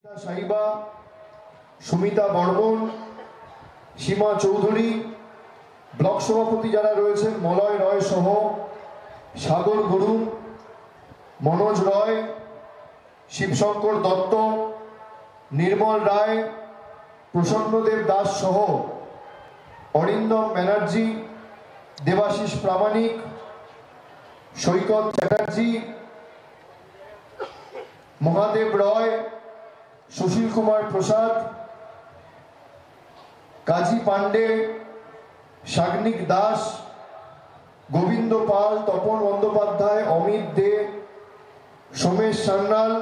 সাহিবা, সুমিতা বর্মন, সীমা Chowdhury, block সভাপতি যারা রয়েছেন মলয় রয় সহ সাগর গুরু, মনোজ রয়, শিবশঙ্কর দত্ত, নির্মল রায়, প্রসন্নদেব দাস সহ অরিন্দম ব্যানার্জি, দেবাশিস প্রামাণিক, সৈকত চ্যাটার্জি, মহাদেব রয়, সুশীল কুমার প্রসাদ, কাজী পান্ডে, সাগ্নিক দাস, গোবিন্দ পাল, তপন বন্দ্যোপাধ্যায়, অমিত দে, সোমেশ সান্যাল,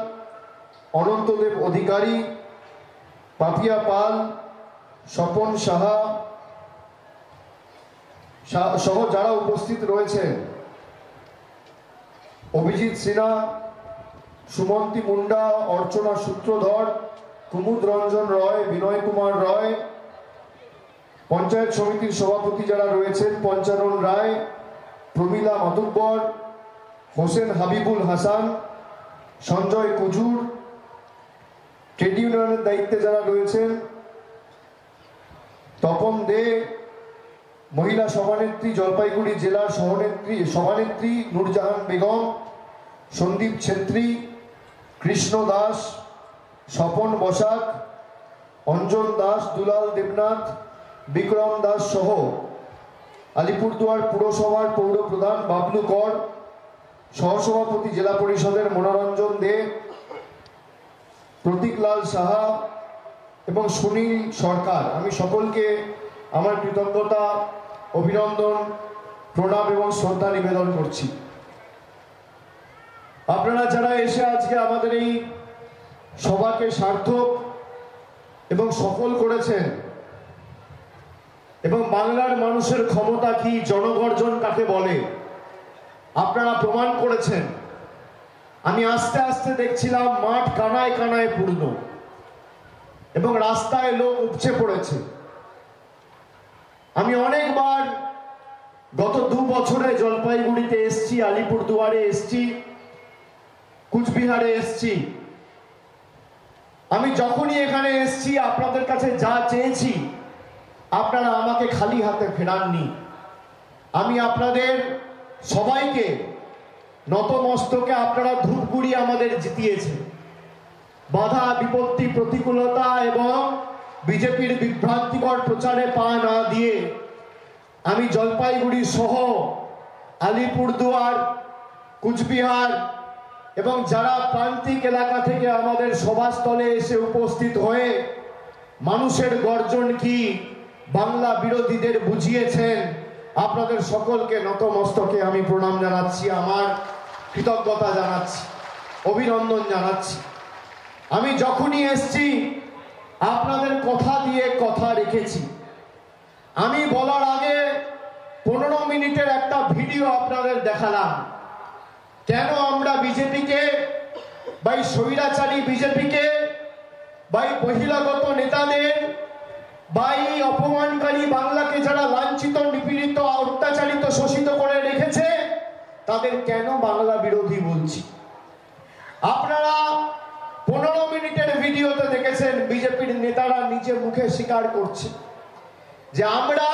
অনন্তদেব অধিকারী, পাপিয়া পাল, স্বপন সাহা সহ যারা উপস্থিত রয়েছেন, অভিজিৎ সিনহা, সুমন্তী মুন্ডা, অর্চনা সূত্রধর, কুমুদ রঞ্জন রয়, বিনয় কুমার রয়, পঞ্চায়েত সমিতির সভাপতি যারা রয়েছেন পঞ্চানন রায়, প্রমীলা মাতুব্বর, হোসেন হাবিবুল হাসান, সঞ্জয় কুজুর, ট্রেড ইউনিয়নের দায়িত্বে যারা রয়েছেন তপন দে, মহিলা সভানেত্রী জলপাইগুড়ি জেলার সভানেত্রী নূরজাহান বেগম, সন্দীপ ছেত্রী, কৃষ্ণ দাস, স্বপন বসাক, অঞ্জন দাস, দুলাল দেবনাথ, বিক্রম দাস সহ আলিপুরদুয়ার পুরসভার পৌর প্রধান বাবলু কর, সহসভাপতি জেলা পরিষদের মনোরঞ্জন দে, প্রতীকলাল সাহা এবং সুনীল সরকার। আমি সকলকে আমার কৃতজ্ঞতা, অভিনন্দন, প্রণাম এবং শ্রদ্ধা নিবেদন করছি। আপনারা যারা এসে আজকে আমাদের এই সভাকে সার্থক এবং সফল করেছেন এবং বাংলার মানুষের ক্ষমতা কি, জনগর্জন কাকে বলে আপনারা প্রমাণ করেছেন। আমি আস্তে আস্তে দেখছিলাম মাঠ কানায় কানায় পূর্ণ এবং রাস্তায় লোক উপচে পড়েছে। আমি অনেকবার গত 2 বছরে জলপাইগুড়িতে এসছি, আলিপুরদুয়ারে এসছি, কুচবিহারে এসছি। আমি যখনই এখানে এসছি আপনাদের কাছে যা চেয়েছি আপনারা আমাকে খালি হাতে ফেরাননি। আমি আপনাদের সবাইকে নতমস্তকে আপনারা ধূপগুড়ি আমাদের জিতিয়েছেন। বাধা বিপত্তি প্রতিকূলতা এবং বিজেপির বিভ্রান্তিকর প্রচারে পা না দিয়ে আমি জলপাইগুড়ি সহ আলিপুরদুয়ার, কুচবিহার এবং যারা প্রান্তিক এলাকা থেকে আমাদের সভাস্থলে এসে উপস্থিত হয়ে মানুষের গর্জন কি, বাংলা বিরোধীদের বুঝিয়েছেন, আপনাদের সকলকে নতমস্তকে আমি প্রণাম জানাচ্ছি, আমার কৃতজ্ঞতা জানাচ্ছি, অভিনন্দন জানাচ্ছি। আমি যখনই এসছি আপনাদের কথা দিয়ে কথা রেখেছি। আমি বলার আগে 15 মিনিটের একটা ভিডিও আপনাদের দেখালাম। কেন আমরা বিজেপিকে বা স্বৈরাচারী বিজেপিকে বা বহিরাগত নেতাদের বা এই অপমানকারী বাংলাকে যারা লাঞ্ছিত, নিপীড়িত, অত্যাচারিত, শোষিত করে রেখেছে তাদের কেন বাংলা বিরোধী বলছি। আপনারা 15 মিনিটের ভিডিওতে দেখেছেন বিজেপির নেতারা নিজে মুখে স্বীকার করছে যে আমরা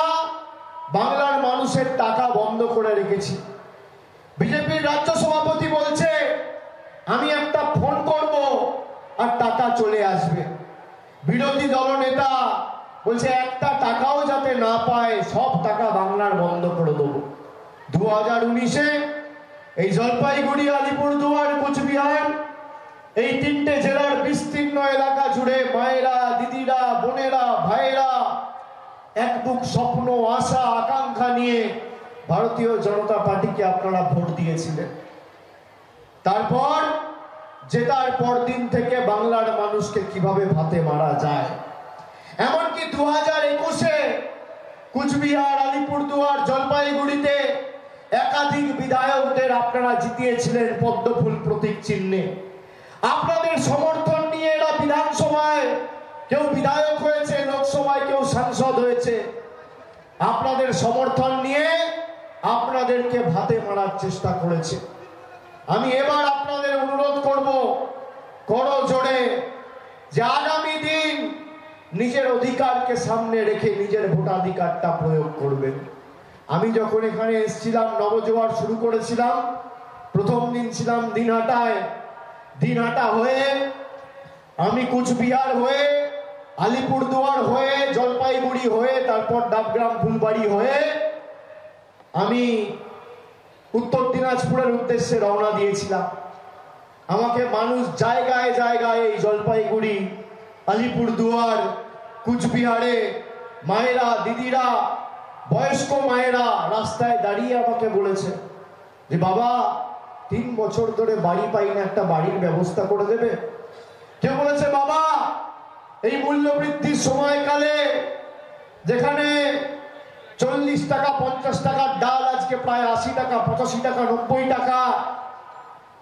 বাংলার মানুষের টাকা বন্ধ করে রেখেছি। বিজেপির রাজ্য সভাপতি বলছে আমি একটা ফোন করব আর টাকা চলে আসবে। বিরোধী দলনেতা বলছে একটা টাকাও যাতে না পায়, সব টাকা বাংলার বন্ধ করে দেবো। 2019-এ এই জলপাইগুড়ি, আলিপুরদুয়ার, কুচবিহার এই 3টে জেলার বিস্তীর্ণ এলাকা জুড়ে মায়েরা, দিদিরা, বোনেরা, ভাইয়েরা এক বুক স্বপ্ন, আশা, আকাঙ্ক্ষা নিয়ে ভারতীয় জনতা পার্টিকে আপনারা ভোট দিয়েছিলেন। তারপর জেতার পর দিন থেকে বাংলার মানুষকে কিভাবে ভাতে মারা যায়, এমনকি 2021-এ কুচবিহার, আলিপুরদুয়ার, জলপাইগুড়িতে একাধিক বিধায়কদের আপনারা জিতিয়েছিলেন পদ্মফুল প্রতীক চিহ্নে। আপনাদের সমর্থন নিয়ে এরা বিধানসভায় কেউ বিধায়ক হয়েছে, লোকসভায় কেউ সাংসদ হয়েছে। আপনাদের সমর্থন নিয়ে আপনাদেরকে ভাতে মারার চেষ্টা করেছে। আমি এবার আপনাদের অনুরোধ করব, করো জোরে যে আগামী দিন নিজের অধিকারকে সামনে রেখে নিজের ভোটাধিকারটা প্রয়োগ করবেন। আমি যখন এখানে এসেছিলাম, নবজোয়ার শুরু করেছিলাম, প্রথম দিন ছিলাম দিনহাটায়। দিনহাটা হয়ে আমি কুচবিহার হয়ে, আলিপুরদুয়ার হয়ে, জলপাইগুড়ি হয়ে, তারপর ডাবগ্রাম ফুলবাড়ি হয়ে আমি উত্তর দিনাজপুরের উদ্দেশ্যে রওনা দিয়েছিলাম। আমাকে মানুষ জায়গায় জায়গায়, এই জলপাইগুড়ি, আলিপুরদুয়ার, কুচবিহারে মায়েরা, দিদিরা, বয়স্ক মায়েরা রাস্তায় দাঁড়িয়ে আমাকে বলেছে যে বাবা 3 বছর ধরে বাড়ি পাই না, একটা বাড়ির ব্যবস্থা করে দেবে। কেউ বলেছে বাবা এই মূল্যবৃদ্ধির সময়কালে যেখানে 40 টাকা 50 টাকার ডাল আজকে প্রায় 80 টাকা 85 টাকা 90 টাকা,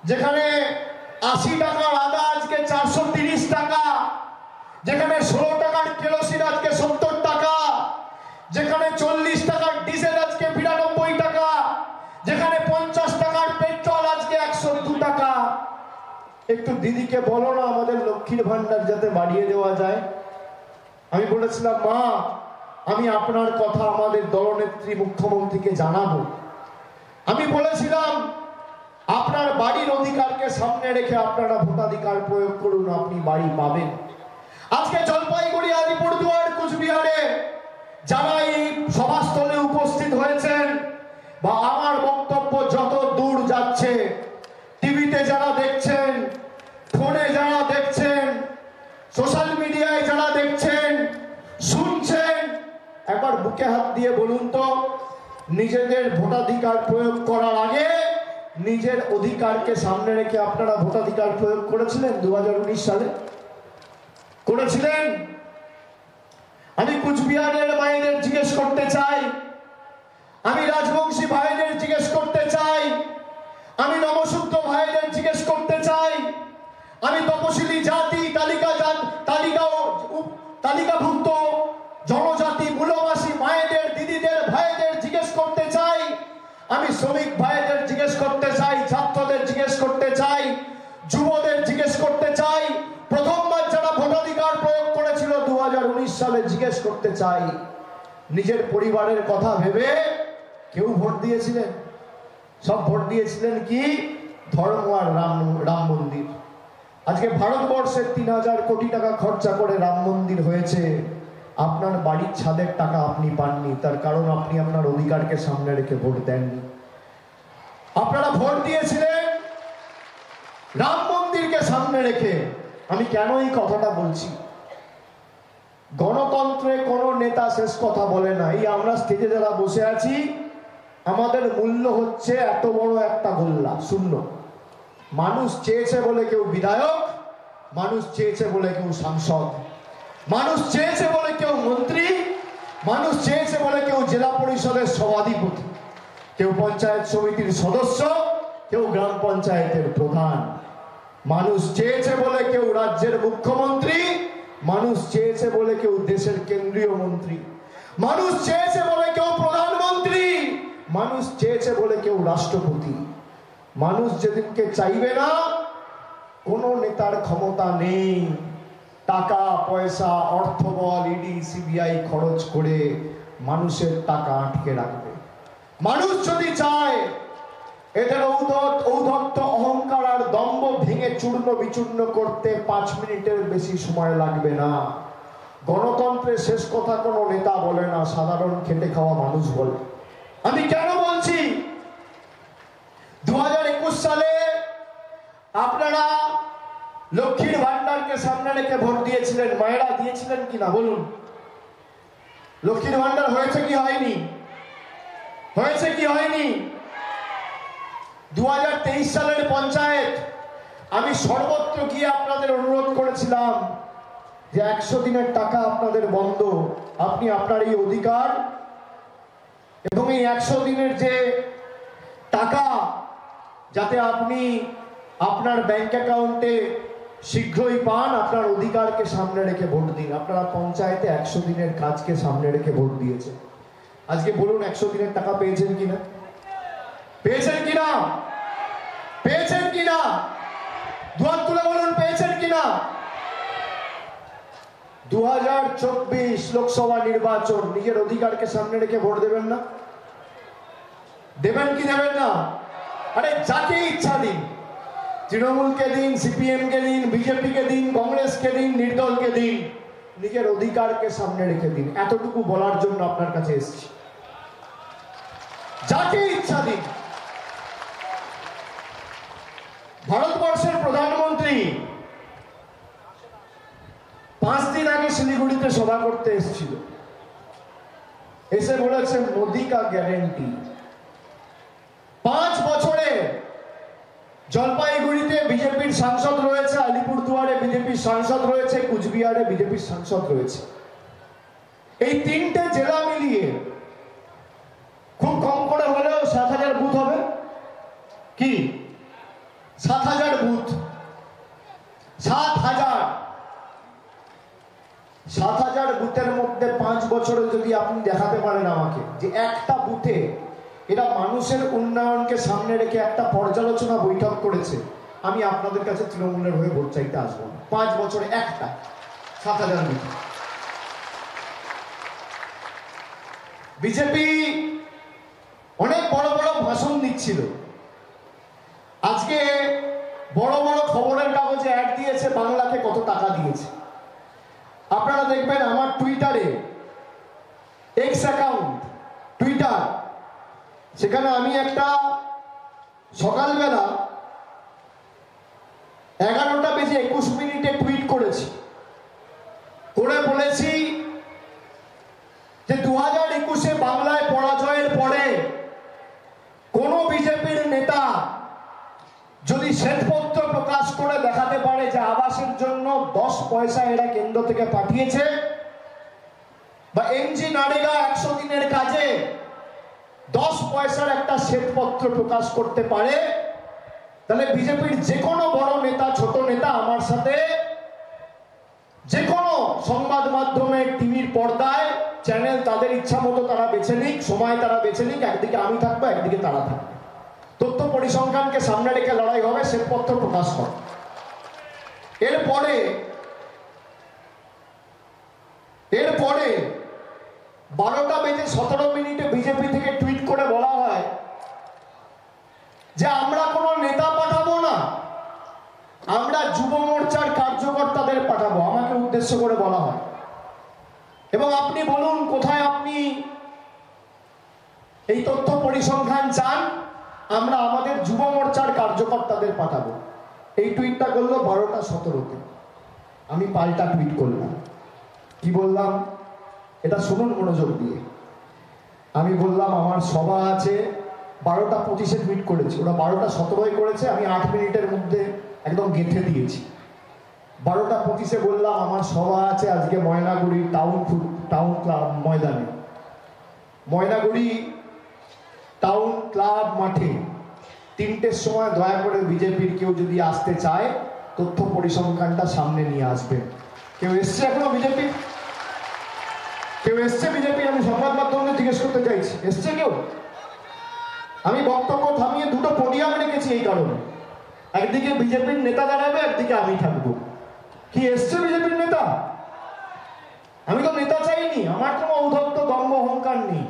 যেখানে 80 টাকার আদা আজকে 430 টাকা, যেখানে 16 টাকার কেরোসিন আজকে 70 টাকা, যেখানে 40 টাকার ডিজেল আজকে 92 টাকা, যেখানে 50 টাকার পেট্রোল আজকে 102 টাকা। একটু দিদিকে বলো না আমাদের লক্ষ্মীর ভান্ডার যাতে বাড়িয়ে দেওয়া যায়। আমি বলেছিলাম মা আমি আপনার কথা আমাদের দলনেত্রী মুখ্যমন্ত্রীকে জানাবো। আমি বলেছিলাম আপনার বাড়ির অধিকারকে সামনে রেখে আপনারা ভোটাধিকার প্রয়োগ করুন, আপনি বাড়ি পাবেন। আজকে জলপাইগুড়ি, আলিপুরদুয়ার, কুচবিহারে যারা এই সভাস্থলে উপস্থিত হয়েছেন, বা আমার বক্তব্য যত দূর যাচ্ছে, টিভিতে যারা দেখছেন, ফোনে যারা দেখছেন, সোশ্যাল মিডিয়ায় যারা দেখছেন, শুনছেন, একবার বুকে হাত দিয়ে বলুন তো নিজেদের ভোটাধিকার প্রয়োগ করার আগে নিজের অধিকারকে সামনে রেখে আপনারা ভোটাধিকার প্রয়োগ করেছিলেন 2019 সালে? করেছিলেন? আমি কুচবিহারের মায়েদের জিজ্ঞেস করতে চাই, আমি রাজবংশী ভাইদের জিজ্ঞেস করতে চাই, আমি নবসূত্র ভাইদের জিজ্ঞেস করতে চাই, আমি তপশিলি জাতি, তালিকাভুক্ত জনজাতি মূলবাসী মায়েদের, দিদিদের, ভাইদের জিজ্ঞেস করতে চাই, আমি শ্রমিক ভাইদের জিজ্ঞেস করতে চাই, ছাত্রদের জিজ্ঞেস করতে চাই, যুবদের জিজ্ঞেস করতে চাই, প্রথমবার যারা ভোটাধিকার প্রয়োগ করেছিল 2019 সালে জিজ্ঞেস করতে চাই, নিজের পরিবারের কথা ভেবে কেউ ভোট দিয়েছিলেন? সব ভোট দিয়েছিলেন কি ধর্ম আর রাম মন্দির। আজকে ভারতবর্ষের 3000 কোটি টাকা খরচা করে রাম মন্দির হয়েছে, আপনার বাড়ির ছাদের টাকা আপনি পাননি, তার কারণ আপনি আপনার অধিকারকে সামনে রেখে ভোট দেননি। আপনারা ভোট দিয়েছিলেন রাম মন্দিরকে সামনে রেখে। আমি কেন এই কথাটা বলছি? গণতন্ত্রে কোন নেতা শেষ কথা বলে না। এই আমরা স্টেজে যারা বসে আছি, আমাদের মূল্য হচ্ছে এত বড় একটা গোল্লা, শূন্য। মানুষ চেয়েছে বলে কেউ বিধায়ক, মানুষ চেয়েছে বলে কেউ সাংসদ, মানুষ চেয়েছে বলে কেউ মন্ত্রী, মানুষ চেয়েছে বলে কেউ জেলা পরিষদের সভাধিপতি, কেউ পঞ্চায়েত সমিতির সদস্য, কেউ গ্রাম পঞ্চায়েতের প্রধান, মানুষ চেয়েছে বলে কেউ রাজ্যের মুখ্যমন্ত্রী, মানুষ চেয়েছে বলে কেউ দেশের কেন্দ্রীয় মন্ত্রী, মানুষ চেয়েছে বলে কেউ প্রধানমন্ত্রী, মানুষ চেয়েছে বলে কেউ রাষ্ট্রপতি। মানুষ যেদিনকে চাইবে না, কোন নেতার ক্ষমতা নেই টাকা পয়সা অর্থবল ইডি সিবিআই খরচ করে মানুষের টাকা আটকে রাখবে। মানুষ যদি চায় এদের ঔদ্ধত্য অহংকার আর দম্ভ ভেঙে চূর্ণ বিচূর্ণ করতে 5 মিনিটের বেশি সময় লাগবে না। গণতন্ত্রের শেষ কথা কোনো নেতা বলে না, সাধারণ খেটে খাওয়া মানুষ বলে। আমি কেন বলছি? 2021 সালে আপনারা লক্ষ্মীর ভান্ডারকে সামনে রেখে ভোট দিয়েছিলেন। মায়েরা দিয়েছিলেন কিনা বলুন? লক্ষ্মীর ভান্ডার হয়েছে কি হয়নি? হয়েছে কি হয়নি? 2023 সালের পঞ্চায়েত আমি সর্বত্র গিয়ে আপনাদের অনুরোধ করেছিলাম যে 100 দিনের টাকা আপনাদের বন্ধ, আপনি আপনার এই অধিকার এবং এই 100 দিনের যে টাকা যাতে আপনি আপনার ব্যাংক অ্যাকাউন্টে শীঘ্রই পান, আপনার অধিকারকে সামনে রেখে ভোট দিন। আপনারা পঞ্চায়েতে 100 দিনের কাজকে সামনে রেখে ভোট দিয়েছেন। আজকে বলুন 100 দিনের টাকা পেয়েছেন কিনা? পেয়েছেন কিনা? পেয়েছেন কিনা? দুহাত তুলে বলুন পেয়েছেন কিনা? 2024 লোকসভা নির্বাচন, নিজের অধিকারকে সামনে রেখে ভোট দেবেন না? দেবেন কি দেবেন না? আরে যাকে ইচ্ছা দিন, তৃণমূলকে দিন, সিপিএম কে দিন, বিজেপি কে দিন, কংগ্রেসকে দিন, নির্দলকে দিন, নিজের অধিকারকে সামনে রেখে দিন। এতটুকু বলার জন্য আপনার কাছে এসেছি। যাকে ইচ্ছা দিন। ভারতবর্ষের প্রধানমন্ত্রী 5 দিন আগে শিলিগুড়িতে সভা করতে এসেছিল, এসে বলেছেন মোদি কা গ্যারেন্টি। 5 বছরে জলপাইগুড়িতে বিজেপির সাংসদ রয়েছে, আলিপুরদুয়ারে বিজেপির সাংসদ রয়েছে, কুচবিহারে বিজেপির সাংসদ রয়েছে। এই 3টে জেলা মিলিয়ে খুব কম করে হলেও 7,000 বুথ হবে। কি 7,000 বুথ? 7,000 বুথের মধ্যে 5 বছরে যদি আপনি দেখাতে পারেন আমাকে যে একটা বুথে এরা মানুষের উন্নয়নকে সামনে রেখে একটা পর্যালোচনা বৈঠক করেছে, আমি আপনাদের কাছে তৃণমূলের হয়ে ভোট চাইতে আসবো না। 5 বছরে একটা 7,000 বুথ। বিজেপি অনেক বড় বড় ভাষণ দিচ্ছিল। আজকে বড় বড় খবরের কাগজে অ্যাড দিয়েছে বাংলাকে কত টাকা দিয়েছে। আপনারা দেখবেন আমার টুইটারে, এক্স অ্যাকাউন্ট টুইটার, সেখানে আমি একটা সকালবেলা 11:21 টুইট করেছি, করে বলেছি যে 2021 বাংলায় পরাজয়ের পরে কোন বিজেপির নেতা যদি শ্বেতপত্র প্রকাশ করে দেখাতে পারে যে আবাসের জন্য 10 পয়সা এরা কেন্দ্র থেকে পাঠিয়েছে, বা এমজি নারেগা 100 দিনের কাজে 10 পয়সার একটা শ্বেতপত্র প্রকাশ করতে পারে, তাহলে বিজেপির যে কোনো বড় নেতা, ছোট নেতা আমার সাথে যে কোনো সংবাদ মাধ্যমে, টিভির পর্দায়, চ্যানেল তাদের ইচ্ছা মতো তারা বেছে নিক, সময় তারা বেছে নিক, একদিকে আমি থাকবো, একদিকে তারা থাকবে। তথ্য পরিসংখ্যানকে সামনে রেখে লড়াই হবে, শ্বেতপত্র প্রকাশ করে। এরপরে 12:17 বিজেপি থেকে টুইট করে বলা হয় যে আমরা কোনো নেতা পাঠাবো না, আমরা যুব মোর্চার কার্যকর্তাদের পাঠাবো, আমাকে উদ্দেশ্য করে বলা হয়। এবং আপনি বলুন কোথায় আপনি এই তথ্য পরিসংখ্যান চান? আমরা আমাদের যুব মোর্চার কার্যকর্তাদের পাঠাবো। এই টুইটটা করলো 12:17। আমি পাল্টা টুইট করলাম। কি বললাম এটা শুনুন মনোযোগ দিয়ে। আমি বললাম আমার সভা আছে, 12:25 টুইট করেছি, ওরা 12:17 করেছে, আমি 8 মিনিটের মধ্যে একদম গেঁথে দিয়েছি। 12:25 বললাম আমার সভা আছে আজকে ময়নাগুড়ি টাউন ক্লাব ময়দানে, ময়নাগুড়ি টাউন ক্লাব মাঠে 3টের সময় দয়া করে বিজেপির কেউ যদি আসতে চায় তথ্য পরিসংখ্যানটা সামনে নিয়ে আসবেন। কেউ এসছে এখনো বিজেপি? কেউ এসছে বিজেপি? আমি সংবাদ মাধ্যমে জিজ্ঞেস করতে চাইছি, এসছে কেউ? আমি বক্তব্য থামিয়ে 2টো পোডিয়াম রেখেছি এই কারণে, একদিকে বিজেপির নেতা দাঁড়াবে, একদিকে আমি থাকবো। কি এসছে বিজেপির নেতা? আমি তো নেতা চাইনি, আমার কোনো ঔদ্ধত্য দম্ভ অহংকার নেই।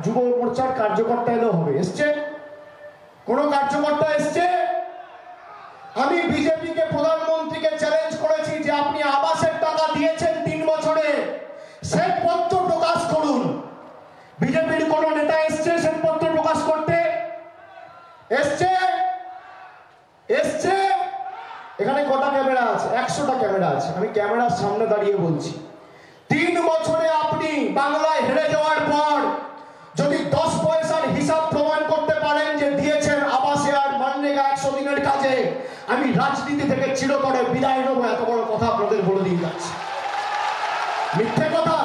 যুব মোর্চার কার্যকর্তা এলেও হবে। এসছে কোন কার্যকর্তা? এসছে? আমি বিজেপিকে, প্রধানমন্ত্রীকে চ্যালেঞ্জ করেছি যে আপনি আবাসের টাকা দিয়েছেন 3 বছরে, শ্বেতপত্র প্রকাশ করুন। বিজেপির কোন নেতা এসছে শ্বেতপত্র প্রকাশ করতে? এসছে? এসছে? এখানে কটা ক্যামেরা আছে? 100টা ক্যামেরা আছে। আমি ক্যামেরার সামনে দাঁড়িয়ে বলছি, 3 বছরে আপনি বাংলায় হেরে যাওয়ার পর যদি 10 পয়সার হিসাব প্রমাণ করতে পারেন যে দিয়েছেন আবাসে আর মানরেগা 100 দিনের কাজে, আমি রাজনীতি থেকে চিরতরে বিদায় নেব। এত বড় কথা আপনাদের বলে দিয়ে যাচ্ছি। মিথ্যে কথা,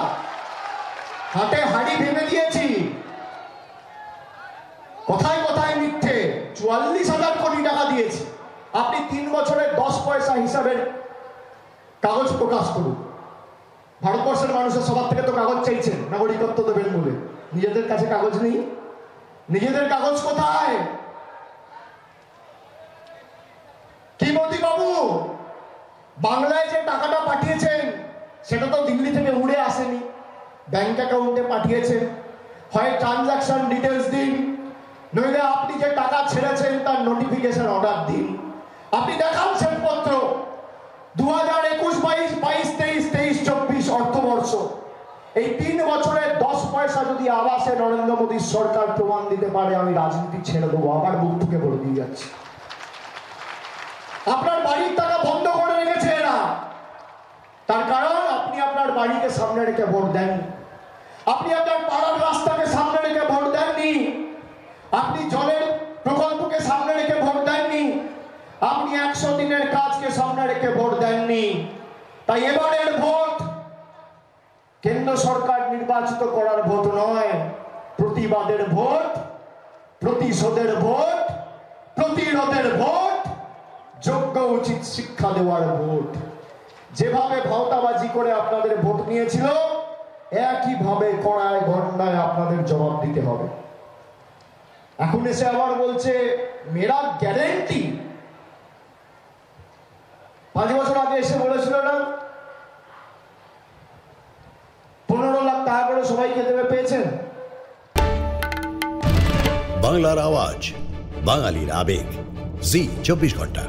হাটে হাড়ি ভেঙে দিয়েছি। কথায় কথায় মিথ্যে। 44,000 কোটি টাকা দিয়েছি। আপনি 3 বছরে 10 পয়সা হিসাবের কাগজ প্রকাশ করুন। ভারতবর্ষের মানুষের সবার থেকে তো কাগজ চাইছেন নাগরিকত্ব দেবেন বলে, নিজেদের কাছে কাগজ নেই। নিজেদের কাগজ কোথায়? কি মোদি বাবু, বাংলায় যে টাকাটা পাঠিয়েছেন সেটা তো দিল্লি থেকে উড়ে আসেনি, ব্যাংক অ্যাকাউন্টে পাঠিয়েছে। হয় ট্রানজাকশন ডিটেলস দিন, নইলে আপনি যে টাকা ছেড়েছেন তার নোটিফিকেশন অর্ডার দিন। আপনি দেখান শ্বেতপত্র। 2021-22, 22-23, 23-24 অর্থবর্ষ, এই 3 বছরে 10 পয়সা যদি আবাসে নরেন্দ্র মোদীর সরকার প্রমাণ দিতে পারে, আমি রাজনীতি ছেড়ে দেবো। আবার মুখ থেকে বলে দিয়ে যাচ্ছি, আপনার বাড়ির টাকা বন্ধ করে রেখেছে এরা। তার কারণ আপনি আপনার বাড়িকে সামনে রেখে ভোট দেননি, আপনি আপনার পাড়ার রাস্তাকে সামনে রেখে ভোট দেননি, আপনি জলের প্রকল্পকে সামনে রেখে ভোট দেননি, আপনি 100 দিনের কাজকে সামনে রেখে ভোট দেননি। তাই এবারের ভোট কেন্দ্র সরকার নির্বাচিত করার ভোট নয়, প্রতিবাদের ভোট, প্রতিশোধের ভোট, প্রতিরোধের ভোট, যোগ্য উচিত শিক্ষা দেওয়ার ভোট। যেভাবে ভাওতাবাজি করে আপনাদের ভোট নিয়েছিল, একইভাবে কড়ায় গন্ডায় আপনাদের জবাব দিতে হবে। এখন এসে আবার বলছে মেরা গ্যারেন্টি। 5 বছর আগে এসে বলেছিল না 15 লাখ টাকা করে সবাইকে দেবে, পেয়েছেন? বাংলার আওয়াজ, বাঙালির আবেগ, জি 24 ঘন্টা।